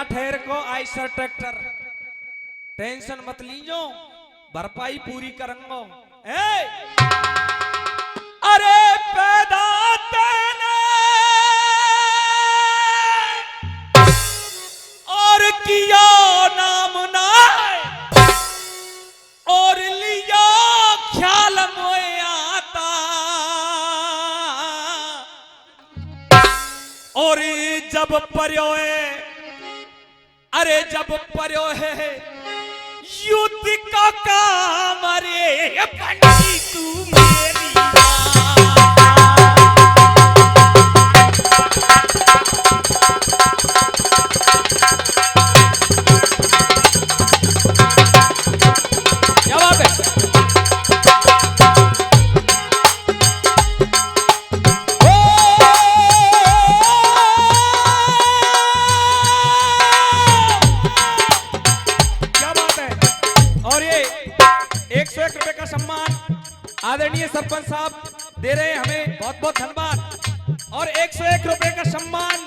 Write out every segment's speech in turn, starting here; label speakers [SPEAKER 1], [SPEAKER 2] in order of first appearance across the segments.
[SPEAKER 1] ठहर को Eicher tractor tension मत लीजो भरपाई पूरी करूंगा। अरे पैदा तेने और किया नाम ना और लिया ख्याल मोए आता और जब पर्योए अरे जब पर्यो है युद्ध का काम अरे बनी तू मेरी क्या बात है। आदरणीय सरपंच साहब दे रहे हैं हमें बहुत बहुत धन्यवाद। और 101 रुपए का सम्मान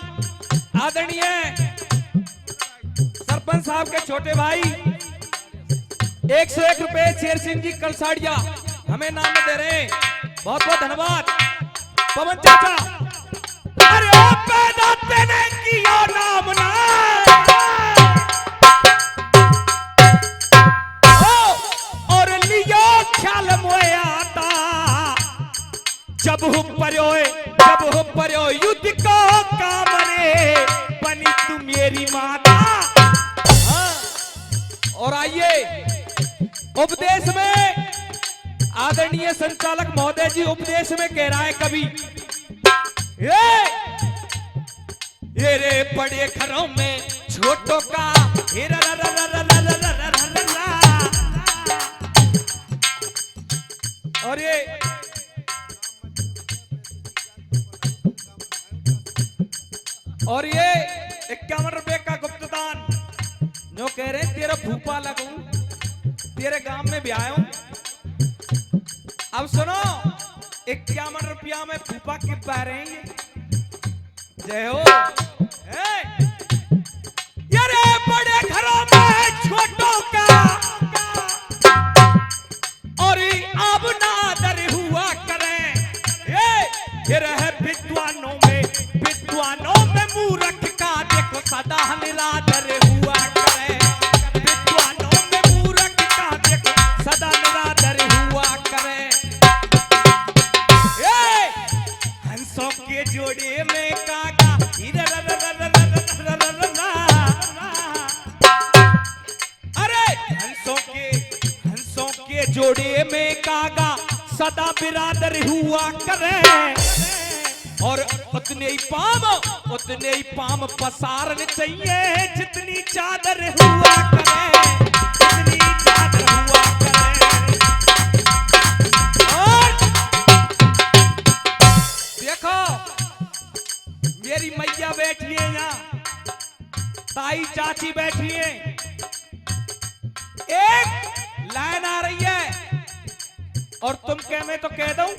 [SPEAKER 1] आदरणीय सरपंच साहब के छोटे भाई 101 रुपए शेर सिंह जी कलसाड़िया हमें नाम में दे रहे हैं, बहुत बहुत धन्यवाद। पवन चाचा अरे पैदा तेने किया नाम ना और लिया ख्याल मोया जब हो पर्यो युद्ध को काम रे बनी तू मेरी माता। और आइए उपदेश में आदरणीय संचालक महोदय जी उपदेश में कह रहा है कवि ये रे बड़े घरों में छोटों का और ये और ये 51 रुपए का गुप्तदान जो कह रहे तेरा भूपा लगूं तेरे गांव में भी आया हूं। अब सुनो 51 रुपया में भूपा के पा रहे हैं जय हो। यारे बड़े घरों में छोटों का और अब नादर हुआ करें ये रहे विद्वानों में मूर्ख का देखो सदा निरादर हुआ करे। विद्वानों में मूर्ख का देखो सदा निरादर हुआ करे। हंसों के जोड़े में कागा अरे हंसों के जोड़े में कागा सदा बिरादर हुआ करे। और उतने ही पाम पसारने चाहिए जितनी चादर हुआ करे जितनी चादर हुआ करे। और देखो मेरी मैया बैठी है यहाँ ताई चाची बैठी है एक लाइन आ रही है और तुम कह मैं तो कह दूं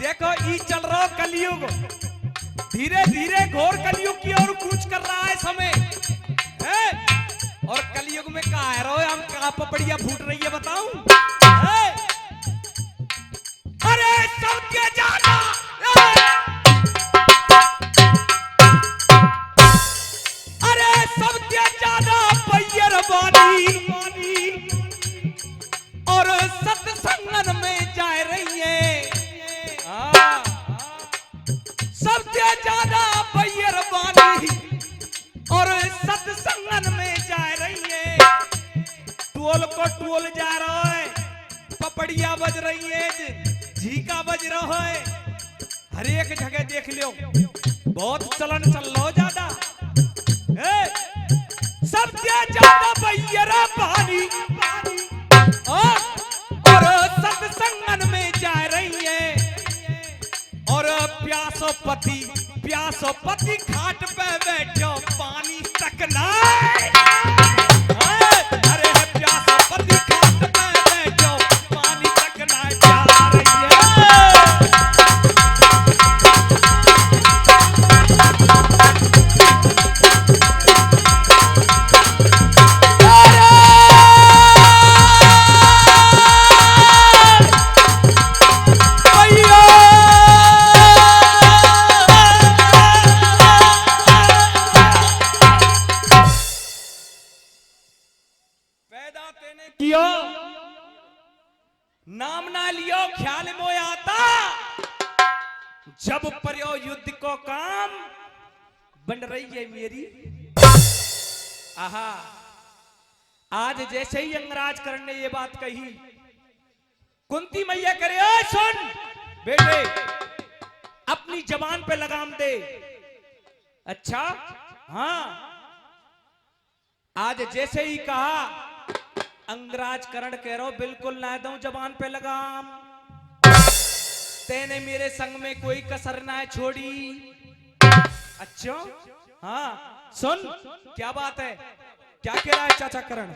[SPEAKER 1] देखो ई चल रहा कलयुग धीरे धीरे घोर कलयुग की ओर कूच कर रहा है समय और कलयुग में कहा है रहो हम कहा पपड़िया फूट रही है बताऊं। अरे सबके जाना अरे सबके जाना पैर बानी और सत्संगन में जा रही है सबसे ज्यादा पैर बानी और सत्संगन में जा रही है। टोल को टोल जा रहा है पपड़िया बज रही है झीका बज रहा है हर एक जगह देख लियो बहुत चलन चल लो ज्यादा सबसे ज्यादा पैर बानी और सत्संगन में जा रही है। और प्यासो पति घाट पे बैठो पानी तक ना अरे प्यासो पति घाट पे बैठो पानी तक ना जा रही है। कियो नाम ना लियो ख्याल मोय आता, जब पर्यो युद्ध को काम बन रही है मेरी। आहा, आज जैसे ही अंगराज कर्ण ने ये बात कही, कुंती मैया करे सुन बेटे, अपनी जबान पे लगाम दे। अच्छा हाँ, आज जैसे ही कहा, अंगराज कर्ण कह रहा बिल्कुल ना दूं जबान पे लगाम, तेने मेरे संग में कोई कसर ना छोड़ी। अच्छा हाँ, सुन क्या बात है, क्या कह रहा है चाचा कर्ण।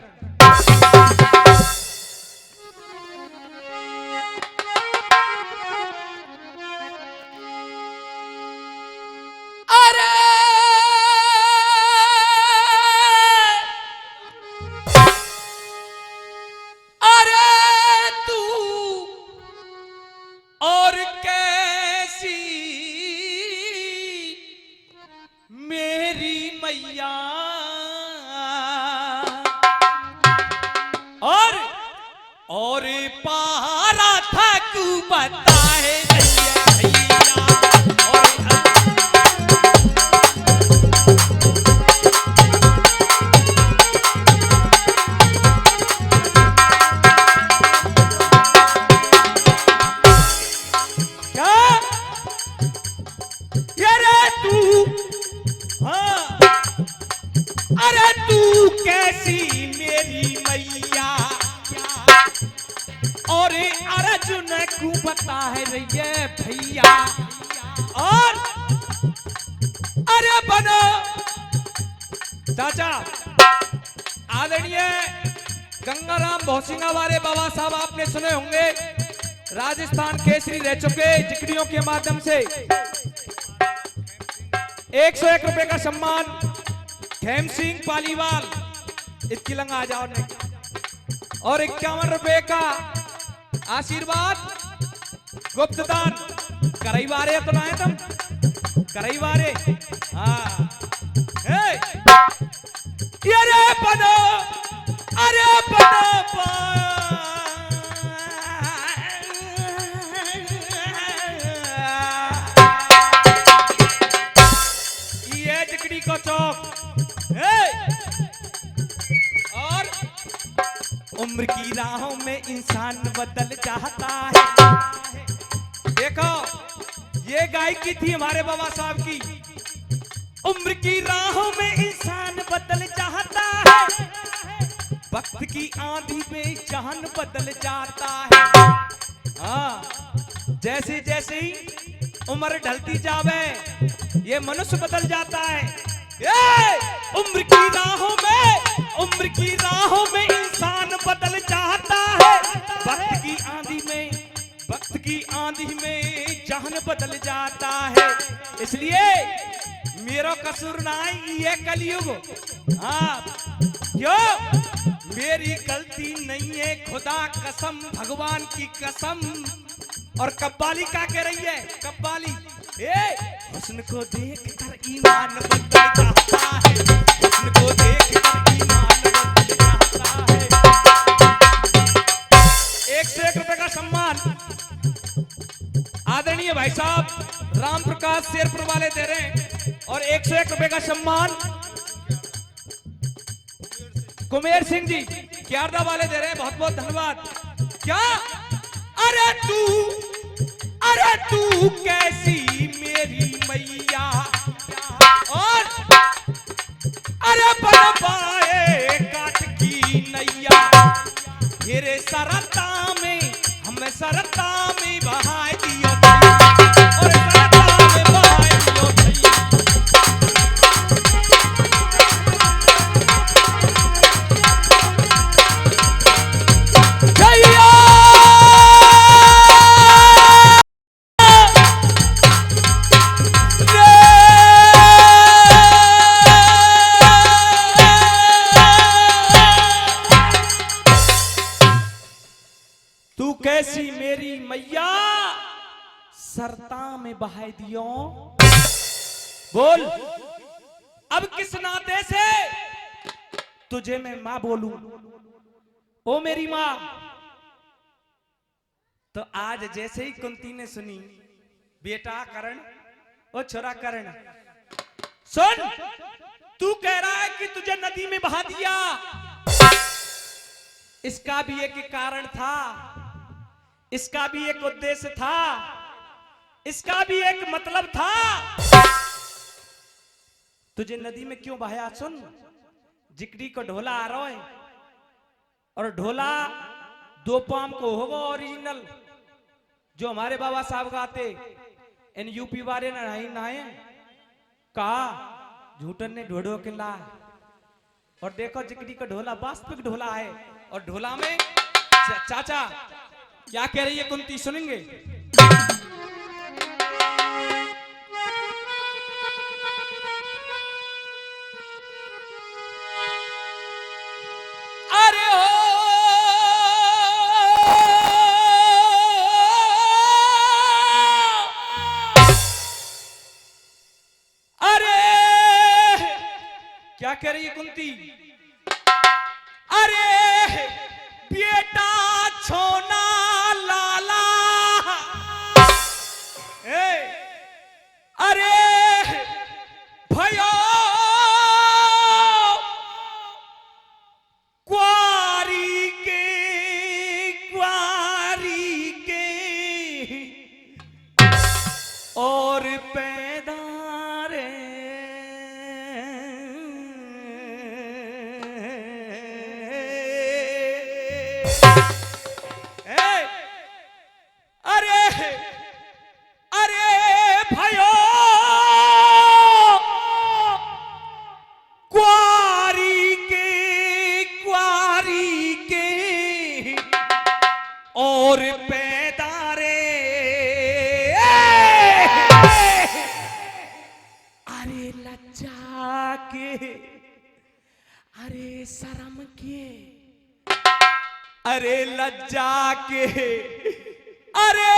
[SPEAKER 1] अरे तू और कैसी मेरी मैया, और पारा था तू बताए कैसी मेरी मैया, और अर्जुन को बता है रही भैया। और अरे बनो चाचा, आदरणीय गंगाराम भौसिंगा वाले बाबा साहब आपने सुने होंगे, राजस्थान केसरी रह चुके, जिकड़ियों के माध्यम से 101 रुपए का सम्मान खेम सिंह पालीवाल, इसकी लंगा आ जाओ नहीं, और 51 रुपए का आशीर्वाद गुप्तदान। करईवारे तो ना है तुम, करईवारे हाँ। अरे बनो, अरे बनो ये जिकड़ी को चौक। और उम्र की राहों में इंसान बदल जाता है। देखो ये गायकी थी हमारे बाबा साहब की, उम्र की राहों में इंसान बदल जाता है, वक्त की आंधी में जान बदल जाता है। हाँ, जैसे जैसे ही उम्र ढलती जावे ये मनुष्य बदल जाता है। उम्र की राहों में, उम्र की राहों में इंसान बदल जाता है, वक्त की आंधी में, वक्त की आंधी में जान बदल जाता है। इसलिए मेरा कसूर ना ये कलयुग। हाँ क्यों, मेरी गलती नहीं है, खुदा कसम, भगवान की कसम। और कब्बाली क्या कह रही है, कब्बाली हुस्न को देख कर ईमान बदल जाता है, हुस्न को देख कर ईमान बदल जाता है। 101 रुपए का सम्मान आदरणीय भाई साहब राम प्रकाश शेरपुर वाले दे रहे हैं, और 101 रुपए का सम्मान कुमेर सिंह जी क्यारदा वाले दे रहे हैं, बहुत बहुत धन्यवाद। क्या अरे तू कैसी मेरी मैया, और अरे बन पाए काट की नैया, मेरे सरता में हमें सरता में बहा दियो, और सरता में बहा दियो भैया। तू कैसी मेरी मैया, सरता में बहा दियो। बोल अब किस नाते से तुझे मैं मां बोलूं, ओ मेरी माँ। तो आज जैसे ही कुंती ने सुनी, बेटा कर्ण, ओ छोरा कर्ण, सुन, तू कह रहा है कि तुझे नदी में बहा दिया, इसका भी एक कारण था, इसका भी एक उद्देश्य था, इसका भी एक मतलब था। तुझे नदी में क्यों बहाया? सुन, जिकड़ी को ढोला आ रहा है, और ढोला दो पाम को होगा ओरिजिनल, जो हमारे बाबा साहब गाते, इन यूपी वाले नहाए कहा झूठन ने ढोड़ो के ला। और देखो जिकड़ी का ढोला वास्तविक ढोला है, और ढोला में चाचा क्या कह रही है कुंती, सुनेंगे? अरे हो क्या कह रही है कुंती? अरे बेटा छोना लाला, अरे भयो क्वारी के और पैदा रे, और पैदा रे, अरे लज्जा के, अरे शर्म के, अरे लज्जा के, अरे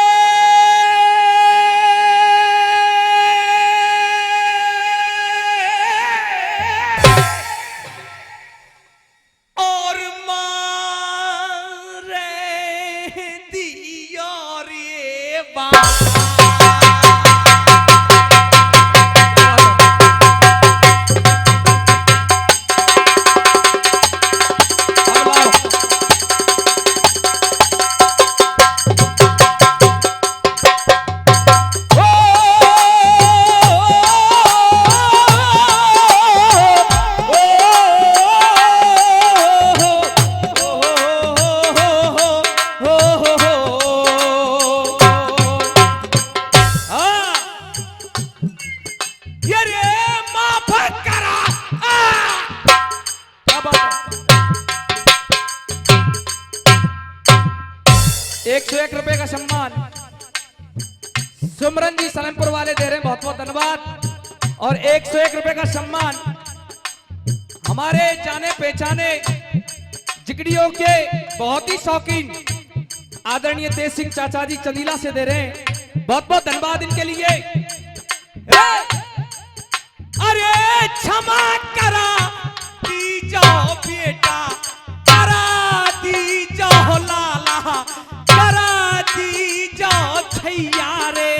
[SPEAKER 1] ₹101 का सम्मान सुमरन जी सलेमपुर वाले दे रहे हैं, बहुत बहुत धन्यवाद। और ₹101 का सम्मान हमारे जाने पहचाने जिगड़ियों के बहुत ही शौकीन आदरणीय तेज सिंह चाचा जी चंदीला से दे रहे हैं, बहुत बहुत धन्यवाद इनके लिए। अरे क्षमा करा दीजो बेटा, करा दीजो लाला, करा दीजो छैया रे।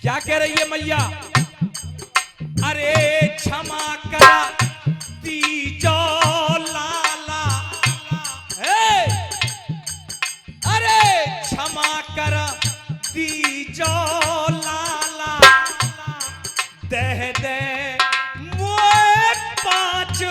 [SPEAKER 1] क्या कह रही है मैया? अरे क्षमा करा दीजो लाला, अरे क्षमा करा दीजो लाला, दे दे मोए 5